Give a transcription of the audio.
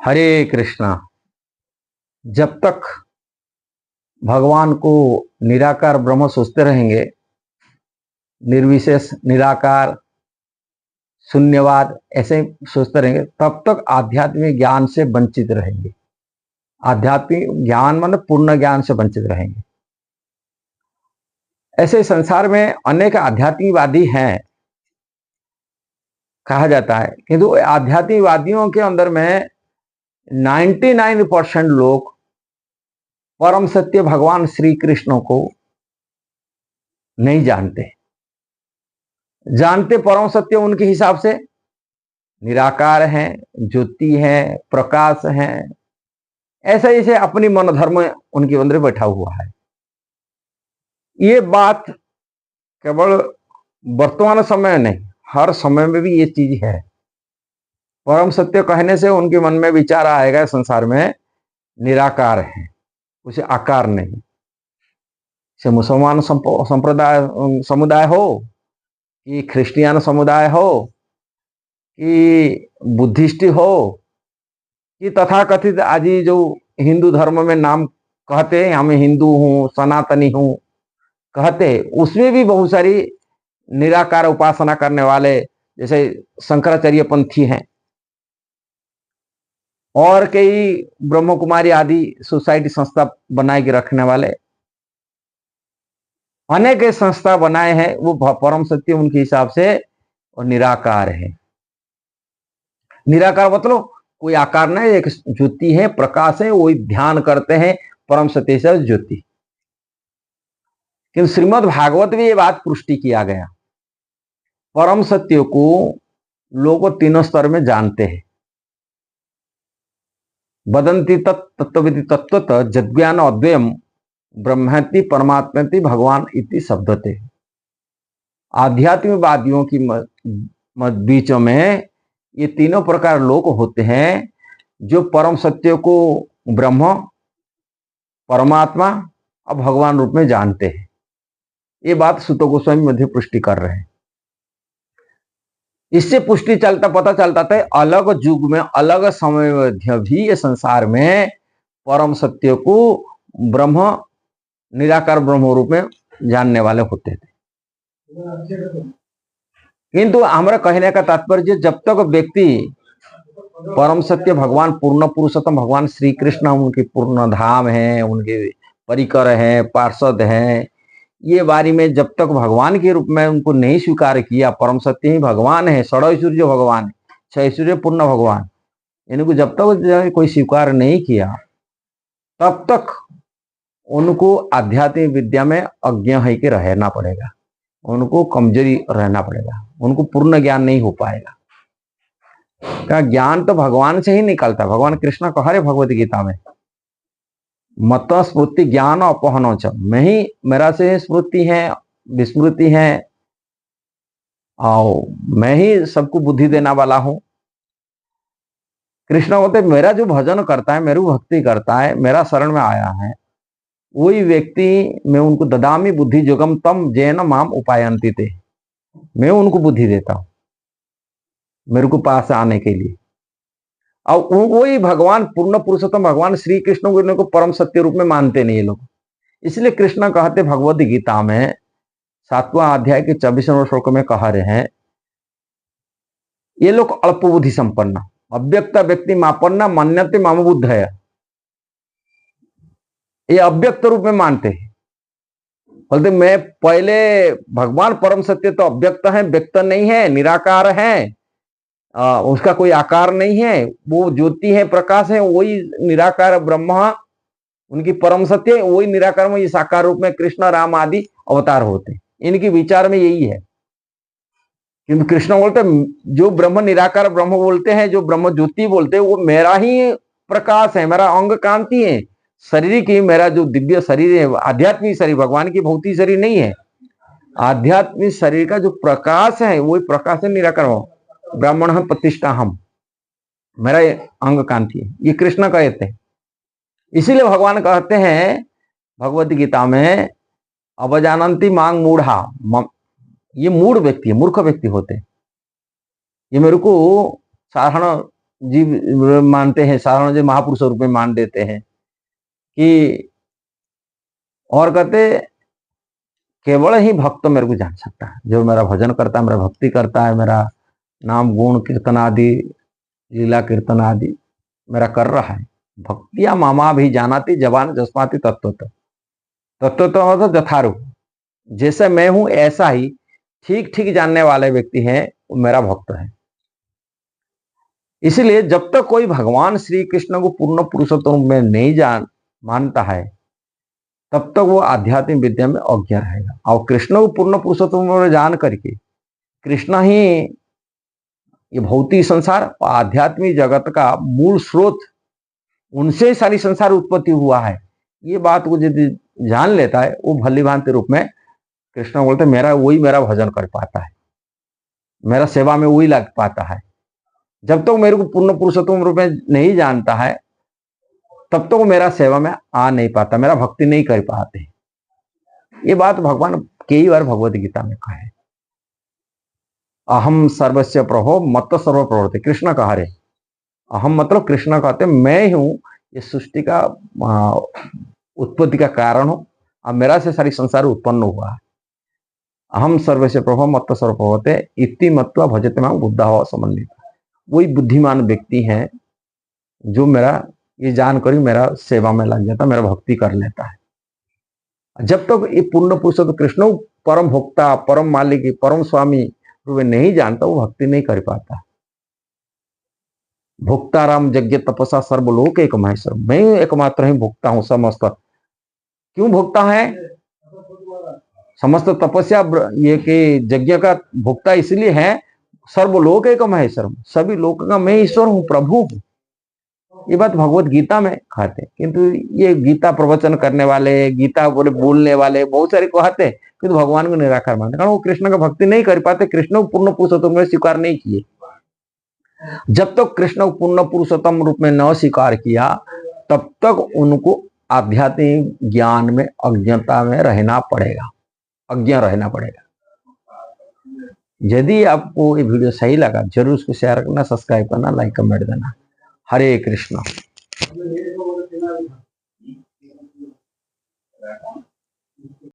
हरे कृष्णा। जब तक भगवान को निराकार ब्रह्म सोचते रहेंगे, निर्विशेष निराकार शून्यवाद ऐसे सोचते रहेंगे, तब तक आध्यात्मिक ज्ञान से वंचित रहेंगे। आध्यात्मिक ज्ञान मतलब पूर्ण ज्ञान से वंचित रहेंगे। ऐसे संसार में अनेक आध्यात्मिकवादी हैं, कहा जाता है, किंतु आध्यात्मिकवादियों के अंदर में 99% लोग परम सत्य भगवान श्री कृष्ण को नहीं जानते। परम सत्य उनके हिसाब से निराकार हैं, ज्योति है, प्रकाश है, ऐसे ऐसे अपनी मन धर्म उनके अंदर बैठा हुआ है। ये बात केवल वर्तमान समय में नहीं, हर समय में भी ये चीज है। परम सत्य कहने से उनके मन में विचार आएगा संसार में निराकार है, उसे आकार नहीं। से मुसलमान संप्रदाय समुदाय हो कि क्रिश्चियन समुदाय हो कि बुद्धिस्ट हो कि तथाकथित आज जो हिंदू धर्म में नाम कहते हैं, हमें हिंदू हूं, सनातनी हूं कहते, उसमें भी बहुत सारी निराकार उपासना करने वाले जैसे शंकराचार्य पंथी हैं और कई ब्रह्म कुमारी आदि सोसाइटी संस्था बनाए के रखने वाले अनेक संस्था बनाए हैं। वो परम सत्य उनके हिसाब से और निराकार है। निराकार मतलब कोई आकार नहीं, एक ज्योति है, प्रकाश है, वही ध्यान करते हैं परम सत्य से ज्योति। किंतु श्रीमद् भागवत में ये बात पुष्टि किया गया, परम सत्य को लोग तीनों स्तर में जानते हैं। वदंती तत्त्वविधि तत्वत जज्ञान अद्वयम ब्रह्मेति परमात्मेति भगवान इति शब्दते। आध्यात्मिकवादियों की बीचों में ये तीनों प्रकार लोग होते हैं जो परम सत्य को ब्रह्म, परमात्मा और भगवान रूप में जानते हैं। ये बात सुत गोस्वामी मध्य पुष्टि कर रहे हैं। इससे पुष्टि पता चलता था अलग युग में, अलग समय में भी ये संसार में परम सत्य को ब्रह्म, निराकार ब्रह्म रूप में जानने वाले होते थे। किंतु हमारा कहने का तात्पर्य, जब तक व्यक्ति परम सत्य भगवान, पूर्ण पुरुषोत्तम भगवान श्री कृष्ण उनके पूर्ण धाम है, उनके परिकर हैं, पार्षद हैं, ये बारी में जब तक भगवान के रूप में उनको नहीं स्वीकार किया, परम सत्य ही भगवान है, षडैश्वर्य भगवान है, छैश्वर्य पूर्ण भगवान, इनको जब तक कोई स्वीकार नहीं किया, तब तक उनको आध्यात्मिक विद्या में अज्ञ है कि रहना पड़ेगा, उनको कमजोरी रहना पड़ेगा, उनको पूर्ण ज्ञान नहीं हो पाएगा। क्या ज्ञान तो भगवान से ही निकलता। भगवान कृष्ण कह रहे भगवत गीता में, मत स्मृति ज्ञान अपहनो च, मैं ही, मेरा से स्मृति है, विस्मृति है, और मैं ही सबको बुद्धि देने वाला हूं। कृष्ण होते मेरा जो भजन करता है, मेरी भक्ति करता है, मेरा शरण में आया है, वही व्यक्ति मैं उनको ददामी बुद्धि जोगम तम जैन माम उपायंती थे, मैं उनको बुद्धि देता हूं मेरे को पास आने के लिए। और वही भगवान, पूर्ण पुरुषोत्तम भगवान श्री कृष्ण को परम सत्य रूप में मानते नहीं ये लोग। इसलिए कृष्ण कहते भगवत गीता में 7वां अध्याय के 24वें श्लोक में कह रहे हैं, ये लोग अल्प बुद्धि संपन्न अव्यक्त व्यक्ति मापन्ना मन्यते माम बुद्ध है, ये अव्यक्त रूप में मानते हैं। बोलते मैं पहले भगवान परम सत्य तो अव्यक्त है, व्यक्त नहीं है, निराकार है, उसका कोई आकार नहीं है, वो ज्योति है, प्रकाश है, वही निराकार ब्रह्मा उनकी परम सत्य है, वही निराकार में साकार रूप में कृष्ण राम आदि अवतार होते हैं। इनके विचार में यही है। किंतु कृष्ण बोलते जो ब्रह्म निराकार ब्रह्म बोलते हैं, जो ब्रह्म ज्योति बोलते हैं, वो मेरा ही प्रकाश है, मेरा अंग कांति है, शरीर की, मेरा जो दिव्य शरीर है, आध्यात्मिक शरीर, भगवान की भौतिक शरीर नहीं है, आध्यात्मिक शरीर का जो प्रकाश है वही प्रकाश है, निराकार हो ब्राह्मण प्रतिष्ठा हम, मेरा अंग कांति है, ये कृष्ण कहते हैं। इसीलिए भगवान कहते हैं भगवत गीता में, अवजानंती मांग मूढ़ा, ये मूढ़ व्यक्ति है, मूर्ख व्यक्ति होते हैं, ये मेरे को साधारण जीव मानते हैं, साधारण जो महापुरुष रूप में मान देते हैं कि, और कहते केवल ही भक्त मेरे को जान सकता है, जो मेरा भजन करता है, मेरा भक्ति करता है, मेरा नाम गुण कीर्तन आदि लीला कीर्तन आदि मेरा कर रहा है। भक्तिया मामा भी जानाती जवान जस्माती तत्व मतलब यथारूप, जैसे मैं हूं ऐसा ही ठीक ठीक जानने वाले व्यक्ति हैं, वो मेरा भक्त है। इसलिए जब तक कोई भगवान श्री कृष्ण को पूर्ण पुरुषोत्तम में नहीं मानता है, तब तक वो आध्यात्मिक विद्या में अज्ञ रहेगा। और कृष्ण को पूर्ण पुरुषोत्तम में जान करके, कृष्ण ही ये भौतिक संसार और आध्यात्मिक जगत का मूल स्रोत, उनसे सारी संसार उत्पत्ति हुआ है, ये बात को यदि जान लेता है, वो भली भांति रूप में कृष्ण बोलते मेरा भजन कर पाता है, मेरा सेवा में वही लग पाता है। जब तक तो मेरे को पूर्ण पुरुषोत्तम रूप में नहीं जानता है, तब तक तो मेरा सेवा में आ नहीं पाता, मेरा भक्ति नहीं कर पाते। ये बात भगवान कई बार भगवत गीता में कहा है। अहम सर्वस्य प्रभो मत सर्व प्रवृत्ति, कृष्ण कहा रहे। अहम मतलब कृष्ण कहते मैं हूं ये सृष्टि का उत्पत्ति का कारण हूं, और मेरा से सारी संसार उत्पन्न हुआ है। अहम सर्वस्य प्रभो मत सर्व प्रवृत्ति इति मत्वा भजते मां बुद्धा हो समन्वित। वही बुद्धिमान व्यक्ति है जो मेरा ये जानकर ही मेरा सेवा में लग जाता, मेरा भक्ति कर लेता है। जब तक ये पूर्ण पुरुष तो कृष्ण परम भोक्ता, परम मालिक, परम स्वामी रूप नहीं जानता, वो भक्ति नहीं कर पाता। भोक्ताराम यज्ञ तपसा सर्वलोक एक महेश्वर, मैं एकमात्र ही भोक्ता हूं समस्त। क्यों भोक्ता है? समस्त तपस्या ये कि यज्ञ का भोक्ता इसलिए है, सर्वलोक एक महेश्वर, सभी लोक का मैं ईश्वर हूं, प्रभु हूं। ये बात भगवत गीता में कहते हैं, किंतु ये गीता प्रवचन करने वाले, गीता बोलने वाले बहुत सारे कहते, किंतु भगवान को निराकार मानते, कारण वो कृष्ण का भक्ति नहीं कर पाते, कृष्ण को पूर्ण पुरुषोत्तम में स्वीकार नहीं किए। जब तक कृष्ण को पूर्ण पुरुषोत्तम रूप में न स्वीकार किया, तब तक उनको आध्यात्मिक ज्ञान में अज्ञता में रहना पड़ेगा, अज्ञ रहना पड़ेगा। यदि आपको ये वीडियो सही लगा, जरूर उसको शेयर करना, सब्सक्राइब करना, लाइक कमेंट देना। हरे कृष्ण।